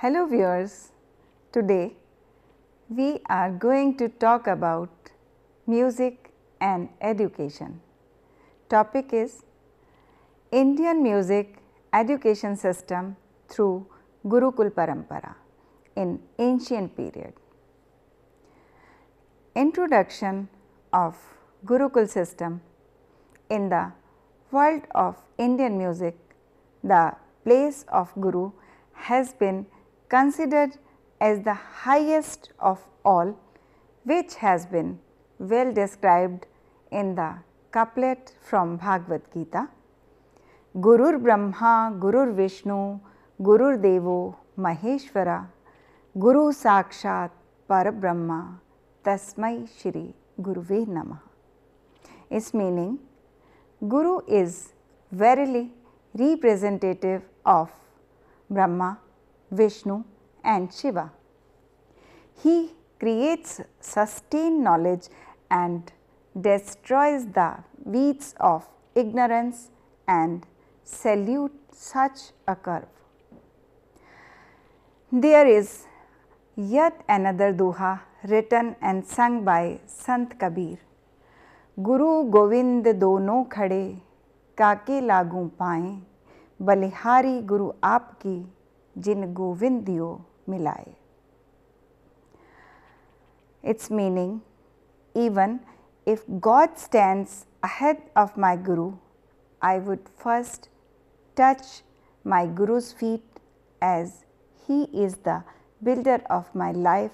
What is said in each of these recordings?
Hello viewers, today we are going to talk about music and education. Topic is Indian music education system through Gurukul Parampara in ancient period. Introduction of Gurukul system. In the world of Indian music, the place of Guru has been considered as the highest of all, which has been well described in the couplet from Bhagavad Gita. Gurur Brahma, Gurur Vishnu, Gurur Devo Maheshwara, Guru Sakshat Parabrahma, Tasmai Shri Guruve Namaha. Its meaning, Guru is verily representative of Brahma, Vishnu and Shiva. He creates sustained knowledge and destroys the weeds of ignorance and salute such a curve. There is yet another doha written and sung by Sant Kabir. गुरु गोविंद दोनों खड़े काके लागू पाएं, बलिहारी गुरु आपकी जिन गोविंदियो मिलाए. Its meaning, even if God stands ahead of my Guru, I would first touch my Guru's feet, as he is the builder of my life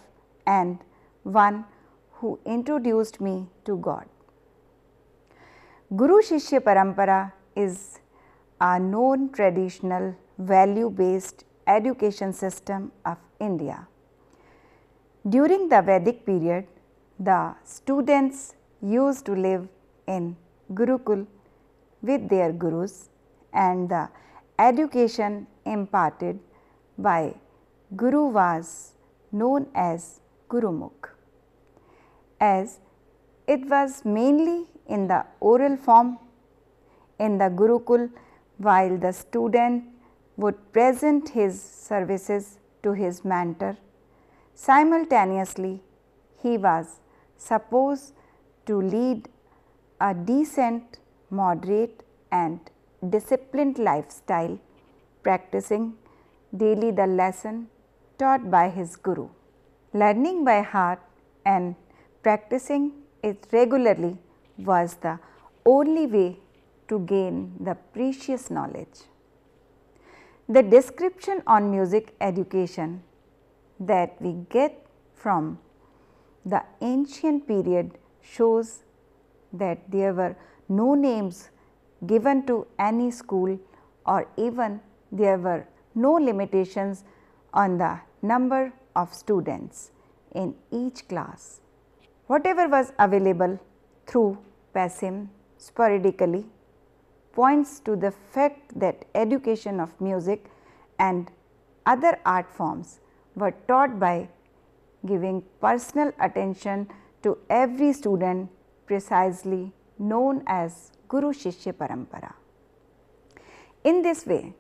and one who introduced me to God. Guru Shishya Parampara is a known traditional value based education system of India. During the Vedic period, the students used to live in Gurukul with their gurus, and the education imparted by Guru was known as Gurumukh. As it was mainly in the oral form in the Gurukul, while the student would present his services to his mentor, simultaneously he was supposed to lead a decent, moderate and disciplined lifestyle, practicing daily the lesson taught by his Guru. Learning by heart and practicing it regularly was the only way to gain the precious knowledge. The description on music education that we get from the ancient period shows that there were no names given to any school, or even there were no limitations on the number of students in each class. Whatever was available through PASIM sporadically points to the fact that education of music and other art forms were taught by giving personal attention to every student, precisely known as Guru Shishya Parampara. In this way,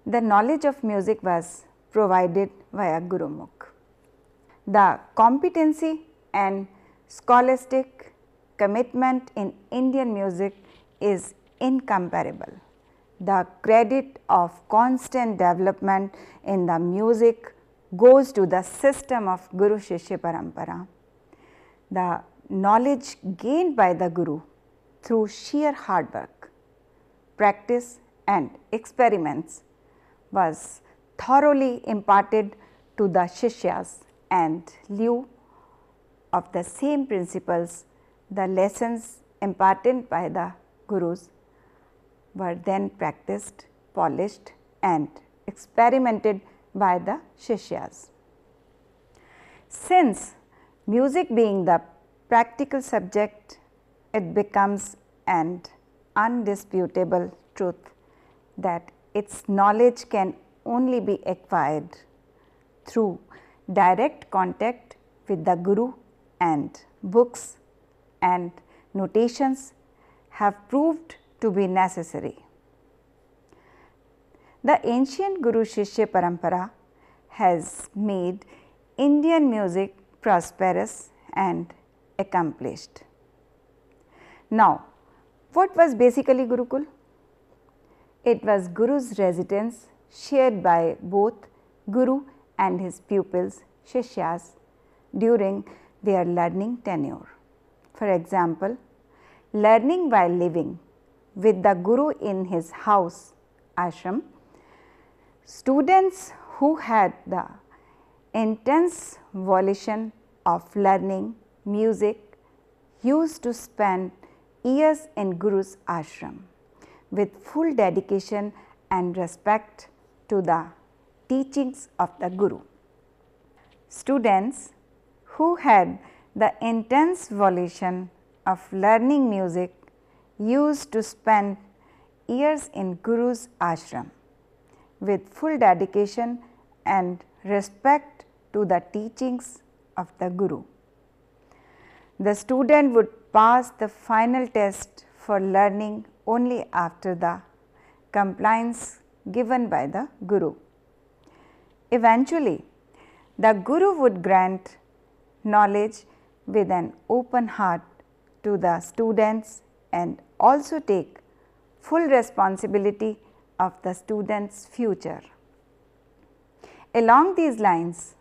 the knowledge of music was provided via Gurumukh. The competency and scholastic commitment in Indian music is incomparable. The credit of constant development in the music goes to the system of Guru Shishya Parampara. The knowledge gained by the Guru through sheer hard work, practice and experiments was thoroughly imparted to the Shishyas, and lieu of the same principles, the lessons imparted by the Gurus were then practiced, polished and experimented by the Shishyas. Since music being the practical subject, it becomes an undisputable truth that its knowledge can only be acquired through direct contact with the Guru, and books and notations have proved to be necessary. The ancient Guru Shishya Parampara has made Indian music prosperous and accomplished. Now, what was basically Gurukul? It was Guru's residence shared by both Guru and his pupils, Shishyas, during their learning tenure. For example, learning while living with the Guru in his house, ashram, students who had the intense volition of learning music used to spend years in Guru's ashram with full dedication and respect to the teachings of the Guru. Students who had the intense volition of learning music used to spend years in Guru's ashram with full dedication and respect to the teachings of the Guru. The student would pass the final test for learning only after the compliance given by the Guru. Eventually, the Guru would grant knowledge with an open heart to the students and also take full responsibility of the students' future. Along these lines,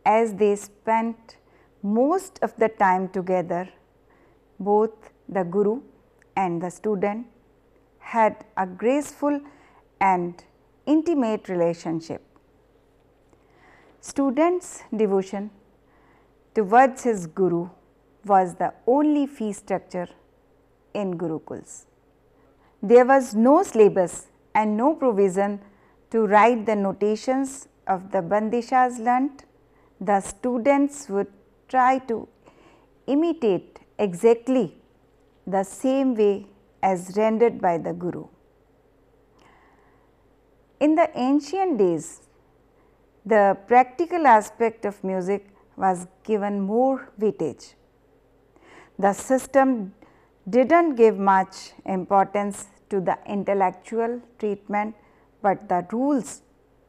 as they spent most of the time together, both the Guru and the student had a graceful and intimate relationship. Students' devotion towards his Guru was the only fee structure in Gurukuls. There was no syllabus and no provision to write the notations of the bandishas learnt. The students would try to imitate exactly the same way as rendered by the Guru. In the ancient days, the practical aspect of music was given more weightage. The system did not give much importance to the intellectual treatment, but the rules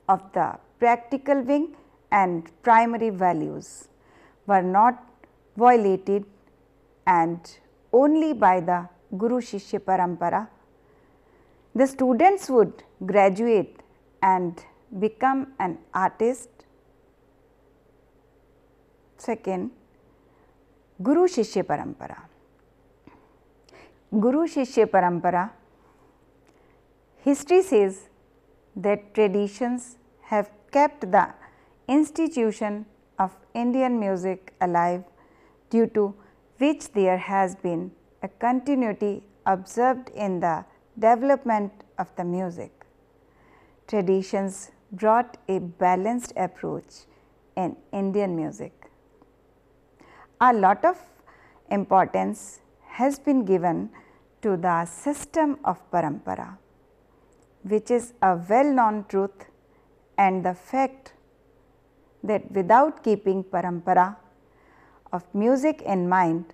of the practical wing and primary values were not violated, and only by the Guru Shishya Parampara the students would graduate and become an artist. Second, Guru Shishya Parampara. Guru Shishya Parampara, history says that traditions have kept the institution of Indian music alive, due to which there has been a continuity observed in the development of the music. Traditions brought a balanced approach in Indian music. A lot of importance has been given to the system of Parampara, which is a well known truth, and the fact that without keeping Parampara of music in mind,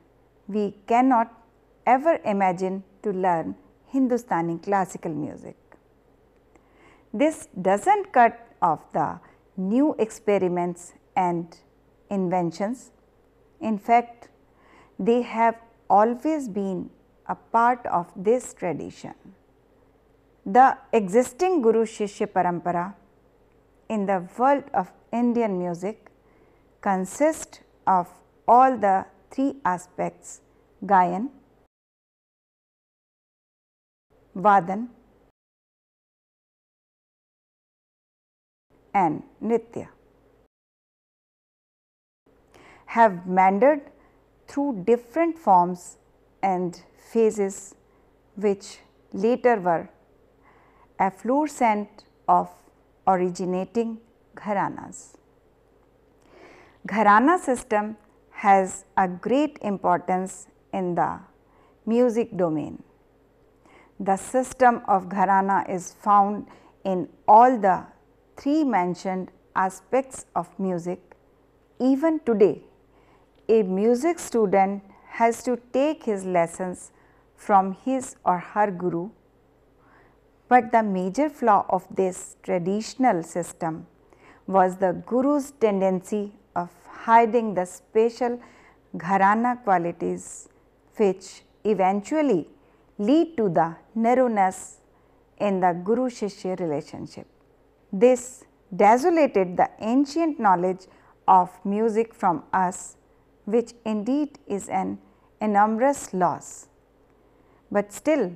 we cannot ever imagine to learn Hindustani classical music. This does not cut off the new experiments and inventions. In fact, they have always been a part of this tradition. The existing Guru Shishya Parampara in the world of Indian music consists of all the three aspects: Gayan, Vadan and Nritya. Have meandered through different forms and phases, which later were efflorescent of originating gharanas. Gharana system has a great importance in the music domain. The system of gharana is found in all the three mentioned aspects of music. Even today, a music student has to take his lessons from his or her guru, but the major flaw of this traditional system was the Guru's tendency of hiding the special gharana qualities which eventually lead to the narrowness in the Guru-Shishya relationship. This desolated the ancient knowledge of music from us, which indeed is an enormous loss. But still,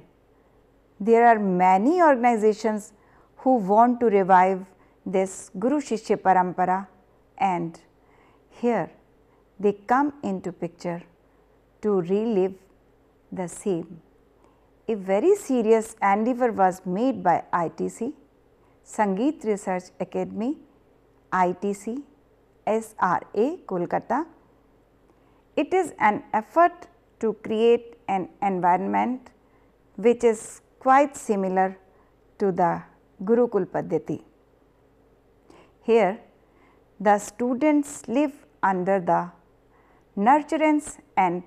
there are many organizations who want to revive this Guru-Shishya Parampara, and here they come into picture to relive the same. A very serious endeavor was made by ITC, Sangeet Research Academy, ITC, SRA, Kolkata. It is an effort to create an environment which is quite similar to the Gurukul Paddhati. Here, the students live under the nurturance and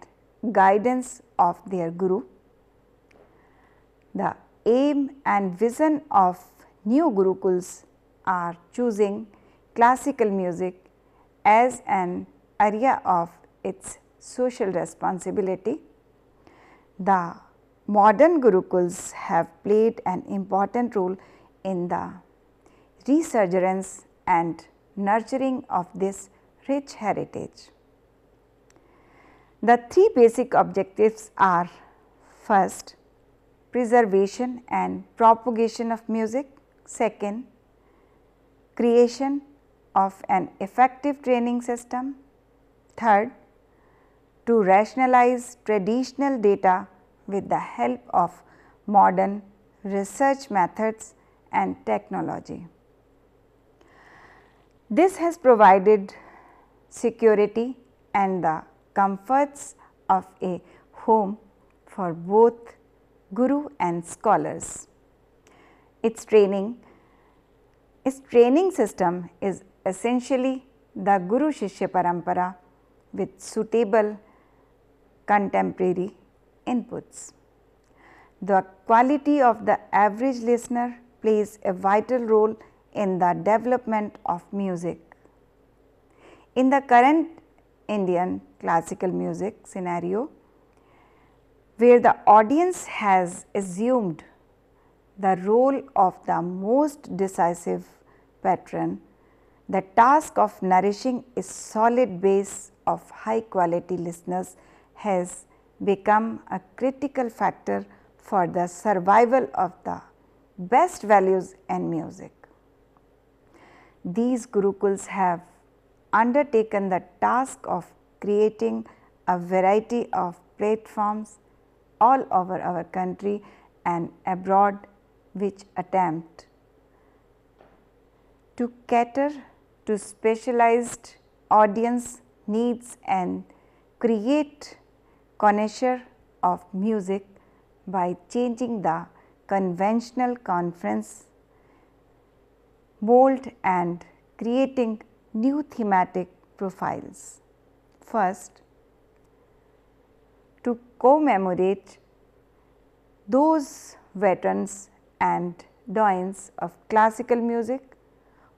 guidance of their Guru. The aim and vision of new Gurukuls are choosing classical music as an area of its social responsibility. The modern Gurukuls have played an important role in the resurgence and nurturing of this rich heritage. The three basic objectives are: first, preservation and propagation of music; second, creation of an effective training system; third, to rationalize traditional data with the help of modern research methods and technology. This has provided security and the comforts of a home for both Guru and scholars. Its training system is essentially the Guru-Shishya Parampara with suitable contemporary inputs. The quality of the average listener plays a vital role in the development of music. In the current Indian classical music scenario, where the audience has assumed the role of the most decisive patron, the task of nourishing a solid base of high quality listeners has become a critical factor for the survival of the best values in music. These Gurukuls have undertaken the task of creating a variety of platforms all over our country and abroad, which attempt to cater to specialized audience needs and create connoisseur of music by changing the conventional conference mold and creating new thematic profiles. First, to commemorate those veterans and doyens of classical music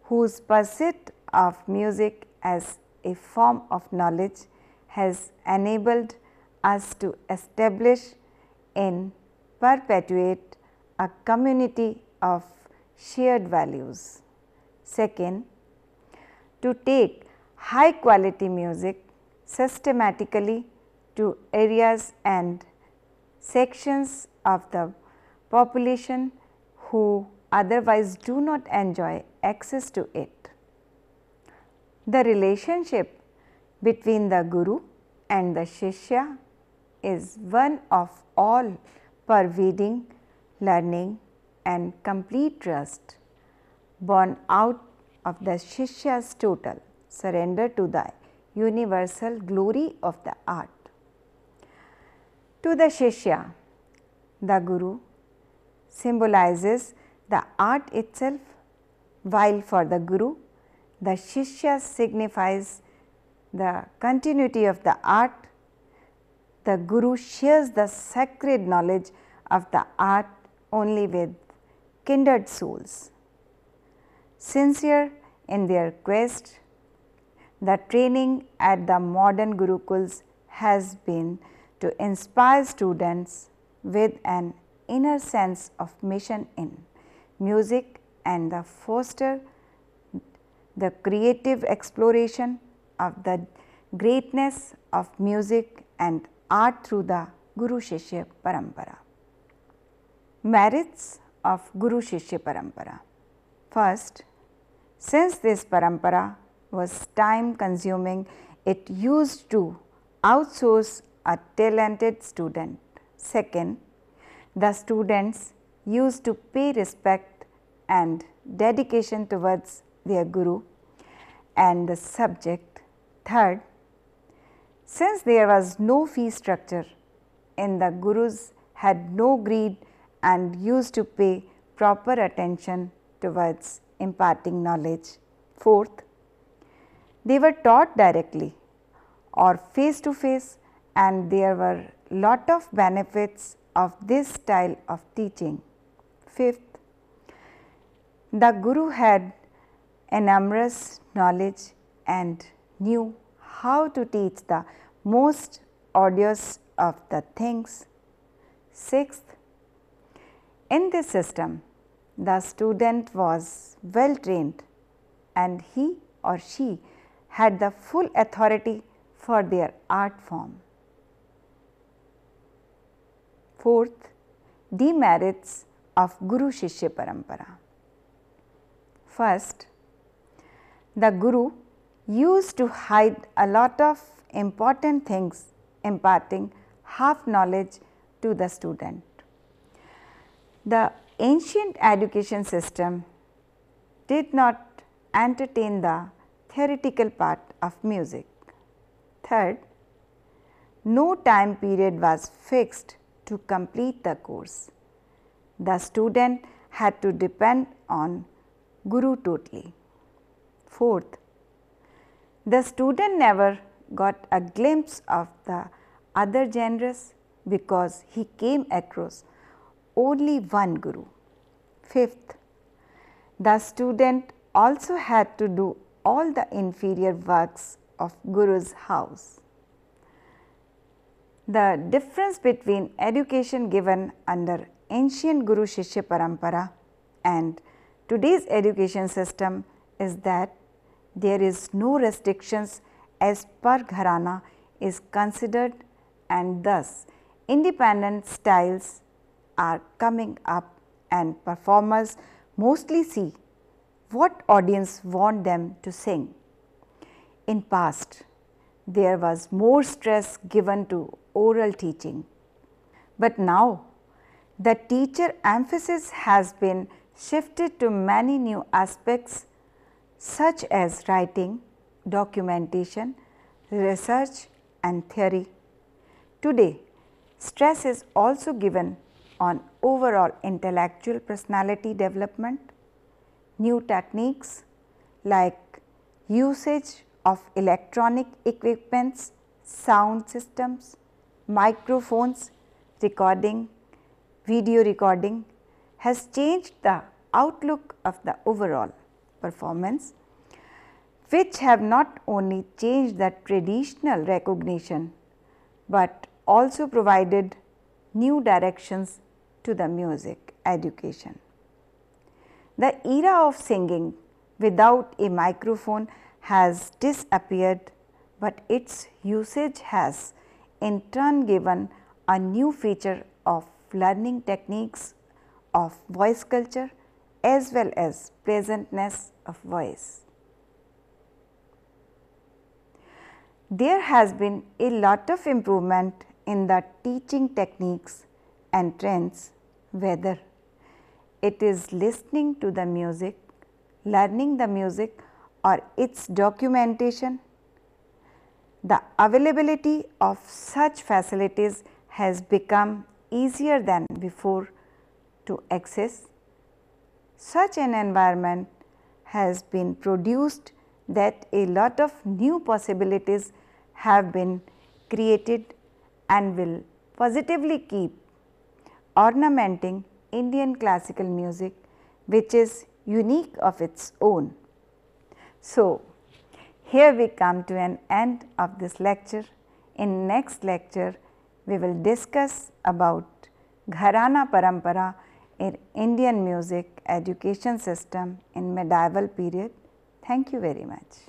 whose pursuit of music as a form of knowledge has enabled us to establish and perpetuate a community of shared values. Second, to take high quality music systematically to areas and sections of the population who otherwise do not enjoy access to it. The relationship between the Guru and the Shishya is one of all pervading learning and complete trust, born out of the Shishya's total surrender to the universal glory of the art. To the Shishya, the Guru symbolizes the art itself, while for the Guru, the Shishya signifies the continuity of the art. The Guru shares the sacred knowledge of the art only with kindred souls. Sincere in their quest. The training at the modern Gurukuls has been to inspire students with an inner sense of mission in music and the foster the creative exploration of the greatness of music and art through the Guru Shishya Parampara. Merits of Guru Shishya Parampara. First, since this parampara was time consuming, it used to outsource a talented student. Second, the students used to pay respect and dedication towards their guru and the subject. Third, since there was no fee structure and the gurus had no greed and used to pay proper attention towards imparting knowledge. Fourth, they were taught directly or face to face, and there were lot of benefits of this style of teaching. Fifth, the guru had enormous knowledge and knew how to teach the most odious of the things. Sixth, in this system, the student was well trained and he or she had the full authority for their art form. Fourth, demerits of Guru Shishya Parampara. First, the guru used to hide a lot of important things, imparting half knowledge to the student. The ancient education system did not entertain the theoretical part of music. Third, no time period was fixed to complete the course. The student had to depend on guru totally. Fourth, the student never got a glimpse of the other genres because he came across only one guru. Fifth, the student also had to do all the inferior works of guru's house. The difference between education given under ancient Guru Shishya Parampara and today's education system is that there is no restrictions as per gharana is considered, and thus independent styles are coming up and performers mostly see what audience want them to sing. In past, there was more stress given to oral teaching, but now the teacher emphasis has been shifted to many new aspects such as writing, documentation, research and theory. Today, stress is also given on overall intellectual personality development, new techniques like usage of electronic equipments, sound systems, microphones, recording, video recording has changed the outlook of the overall performance, which have not only changed the traditional recognition, but also provided new directions to the music education. The era of singing without a microphone has disappeared, but its usage has in turn given a new feature of learning techniques of voice culture as well as pleasantness of voice. There has been a lot of improvement in the teaching techniques and trends, whether it is listening to the music, learning the music or its documentation. The availability of such facilities has become easier than before to access. Such an environment has been produced that a lot of new possibilities have been created and will positively keep ornamenting Indian classical music, which is unique of its own. So, here we come to an end of this lecture. In next lecture, we will discuss about Gharana Parampara in Indian music education system in medieval period. Thank you very much.